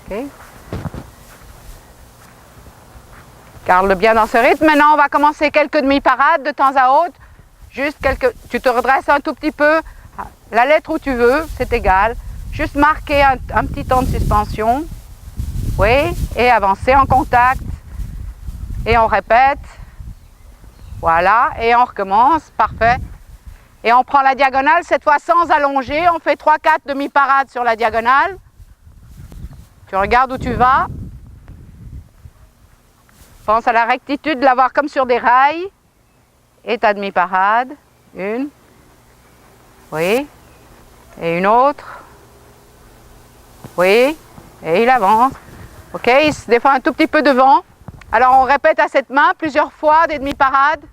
Okay. Garde-le bien dans ce rythme. Maintenant, on va commencer quelques demi-parades de temps à autre. Juste quelques... Tu te redresses un tout petit peu. La lettre où tu veux, c'est égal. Juste marquer un petit temps de suspension. Oui. Et avancer en contact. Et on répète. Voilà. Et on recommence. Parfait. Et on prend la diagonale, cette fois sans allonger. On fait 3-4 demi-parades sur la diagonale. Tu regardes où tu vas. Pense à la rectitude, de l'avoir comme sur des rails. Et ta demi-parade. Une. Oui. Et une autre. Oui. Et il avance. Ok, il se défend un tout petit peu devant. Alors on répète à cette main plusieurs fois des demi-parades.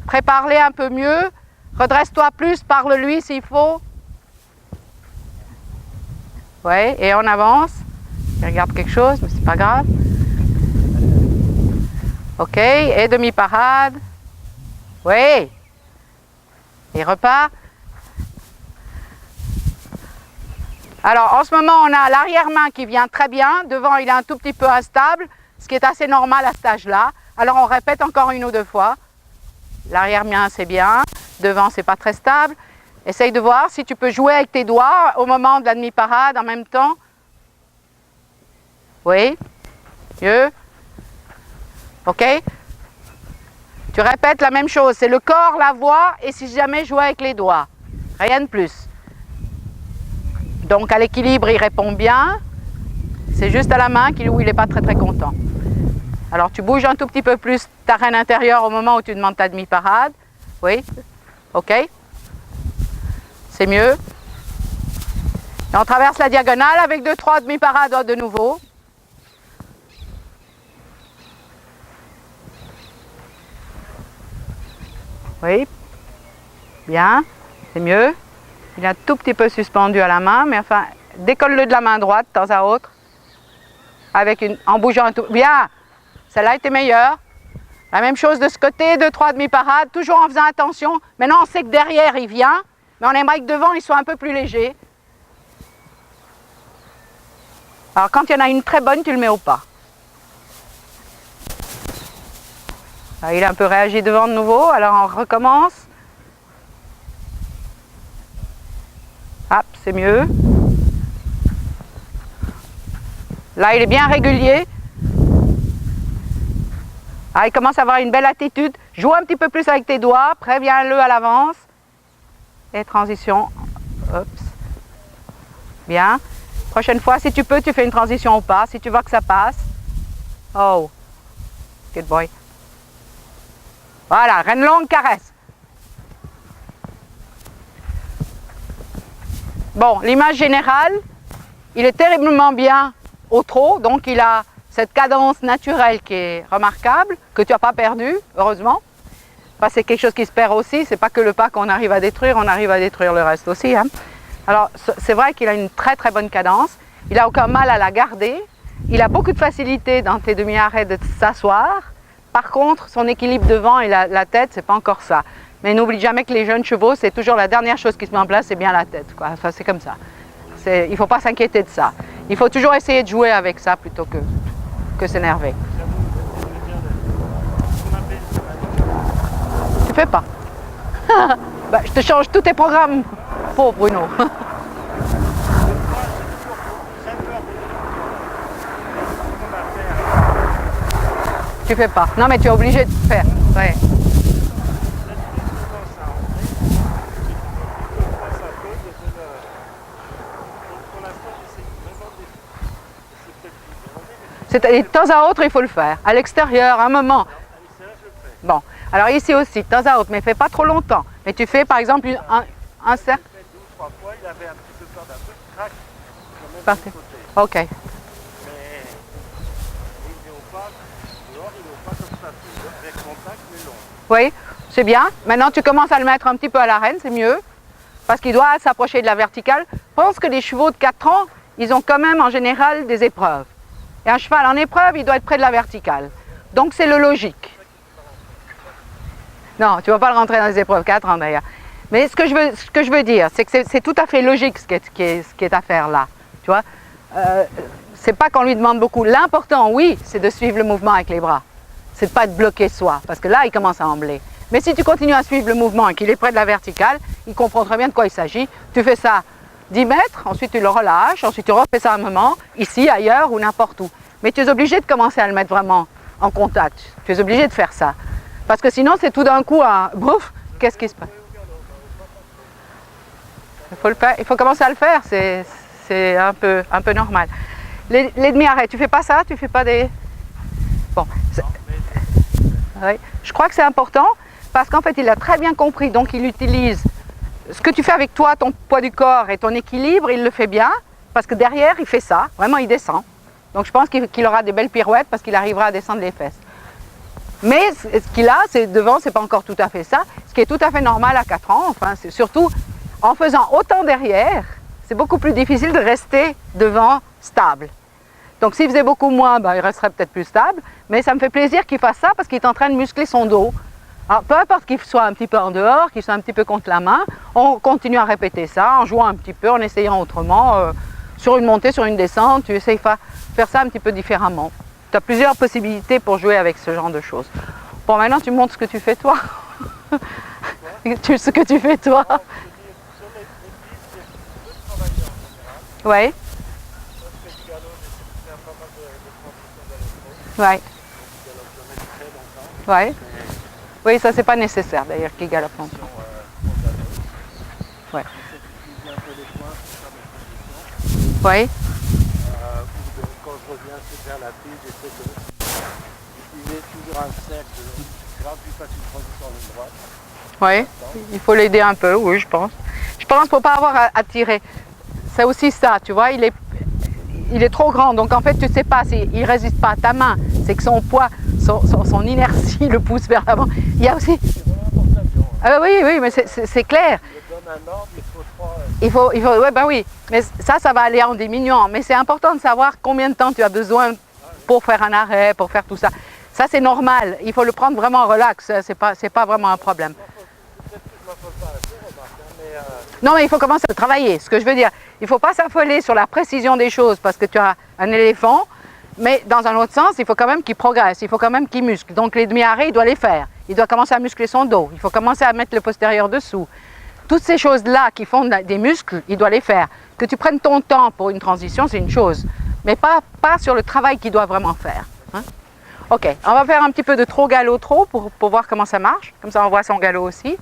Prépare-les un peu mieux. Redresse-toi plus, parle-lui s'il faut. Oui, et on avance. Il regarde quelque chose, mais c'est pas grave. Ok, et demi-parade. Oui. Et repart. Alors, en ce moment, on a l'arrière-main qui vient très bien. Devant, il est un tout petit peu instable, ce qui est assez normal à cet âge-là. Alors, on répète encore une ou deux fois. L'arrière-main, c'est bien. Devant, c'est pas très stable. Essaye de voir si tu peux jouer avec tes doigts au moment de la demi-parade en même temps. Oui. Mieux. Ok. Tu répètes la même chose. C'est le corps, la voix et si jamais jouer avec les doigts. Rien de plus. Donc à l'équilibre, il répond bien. C'est juste à la main où il n'est pas très très content. Alors tu bouges un tout petit peu plus ta reine intérieure au moment où tu demandes ta demi-parade. Oui. Ok. C'est mieux. Et on traverse la diagonale avec 2-3 demi-parades de nouveau. Oui. Bien. C'est mieux. Il est un tout petit peu suspendu à la main, mais enfin, décolle-le de la main droite de temps à autre. En bougeant un tout. Bien. Celle-là était meilleure. La même chose de ce côté, 2-3 demi-parades, toujours en faisant attention. Maintenant, on sait que derrière, il vient, mais on aimerait que devant, il soit un peu plus léger. Alors, quand il y en a une très bonne, tu le mets au pas. Alors, il a un peu réagi devant de nouveau, alors on recommence. Hop, c'est mieux. Là, il est bien régulier. Ah, il commence à avoir une belle attitude. Joue un petit peu plus avec tes doigts, préviens-le à l'avance. Et transition. Oups. Bien. Prochaine fois, si tu peux, tu fais une transition au pas. Si tu vois que ça passe. Oh. Good boy. Voilà, reine longue, caresse. Bon, l'image générale, il est terriblement bien au trot, donc il a cette cadence naturelle qui est remarquable, que tu n'as pas perdue, heureusement. Enfin, c'est quelque chose qui se perd aussi, c'est pas que le pas qu'on arrive à détruire, on arrive à détruire le reste aussi. Hein. Alors, c'est vrai qu'il a une très très bonne cadence, il n'a aucun mal à la garder, il a beaucoup de facilité dans tes demi-arrêts de s'asseoir. Par contre, son équilibre devant et la tête, c'est pas encore ça. Mais n'oublie jamais que les jeunes chevaux, c'est toujours la dernière chose qui se met en place, c'est bien la tête. Quoi. Enfin, c'est comme ça. Il ne faut pas s'inquiéter de ça. Il faut toujours essayer de jouer avec ça plutôt que s'énerver. Tu fais pas. Bah, je te change tous tes programmes. Pauvre Bruno. Tu fais pas. Non, mais tu es obligé de faire. Ouais. De temps à autre, il faut le faire. À l'extérieur, un moment. Bon, alors ici aussi, de temps à autre, mais fais pas trop longtemps. Mais tu fais par exemple un cercle. Parfait. Ok. Oui, c'est bien. Maintenant, tu commences à le mettre un petit peu à l'arène, c'est mieux. Parce qu'il doit s'approcher de la verticale. Pense que les chevaux de 4 ans, ils ont quand même en général des épreuves. Et un cheval en épreuve, il doit être près de la verticale. Donc c'est le logique. Non, tu ne vas pas le rentrer dans les épreuves 4 ans d'ailleurs. Mais ce que je veux dire, c'est que c'est tout à fait logique ce qui est à faire là. Tu vois, c'est pas qu'on lui demande beaucoup. L'important, oui, c'est de suivre le mouvement avec les bras. C'est de ne pas être bloqué soi, parce que là, il commence à embler. Mais si tu continues à suivre le mouvement et qu'il est près de la verticale, il comprend très bien de quoi il s'agit. Tu fais ça 10 mètres, ensuite tu le relâches, ensuite tu refais ça un moment, ici, ailleurs ou n'importe où. Mais tu es obligé de commencer à le mettre vraiment en contact. Tu es obligé de faire ça. Parce que sinon, c'est tout d'un coup un bouf, qu'est-ce qui se passe? Il faut commencer à le faire, c'est un peu normal. Les demi-arrêts, tu fais pas ça? Tu fais pas des... Bon. Oui. Je crois que c'est important parce qu'en fait, il a très bien compris. Donc, il utilise ce que tu fais avec toi, ton poids du corps et ton équilibre, il le fait bien parce que derrière, il fait ça. Vraiment, il descend. Donc, je pense qu'il aura des belles pirouettes parce qu'il arrivera à descendre les fesses. Mais ce qu'il a, c'est devant, c'est pas encore tout à fait ça. Ce qui est tout à fait normal à 4 ans. Enfin, c'est surtout en faisant autant derrière, c'est beaucoup plus difficile de rester devant stable. Donc s'il faisait beaucoup moins, ben, il resterait peut-être plus stable. Mais ça me fait plaisir qu'il fasse ça parce qu'il est en train de muscler son dos. Alors peu importe qu'il soit un petit peu en dehors, qu'il soit un petit peu contre la main, on continue à répéter ça en jouant un petit peu, en essayant autrement. Sur une montée, sur une descente, tu essayes de faire ça un petit peu différemment. Tu as plusieurs possibilités pour jouer avec ce genre de choses. Bon, maintenant tu montres ce que tu fais toi. Ce que tu fais toi. Oui. Oui. Oui. Oui, ça c'est pas nécessaire d'ailleurs qu'il galope longtemps. Ouais. Oui. Quand je reviens vers la piste, j'essaie d'utiliser toujours un cercle. Là, puis fasse une transition en ligne droite. Oui, il faut l'aider un peu, oui, je pense. Je pense qu'il ne faut pas avoir à tirer. C'est aussi ça, tu vois, il est trop grand. Donc en fait, tu ne sais pas, il ne résiste pas à ta main. C'est que son poids, son inertie le pousse vers l'avant. Il y a aussi... oui, mais c'est clair. Je donne un ordre, il faut 3... ouais, ben oui, mais ça va aller en diminuant. Mais c'est important de savoir combien de temps tu as besoin pour faire un arrêt, pour faire tout ça. Ça, c'est normal. Il faut le prendre vraiment relax. C'est pas vraiment un problème. Non, mais il faut commencer à travailler. Ce que je veux dire, il ne faut pas s'affoler sur la précision des choses parce que tu as un éléphant. Mais dans un autre sens, il faut quand même qu'il progresse. Il faut quand même qu'il muscle. Donc les demi-arrêts, il doit les faire. Il doit commencer à muscler son dos. Il faut commencer à mettre le postérieur dessous. Toutes ces choses-là qui font des muscles, il doit les faire. Que tu prennes ton temps pour une transition, c'est une chose. Mais pas sur le travail qu'il doit vraiment faire. Hein? Ok, on va faire un petit peu de trot galop trot pour voir comment ça marche. Comme ça, on voit son galop aussi.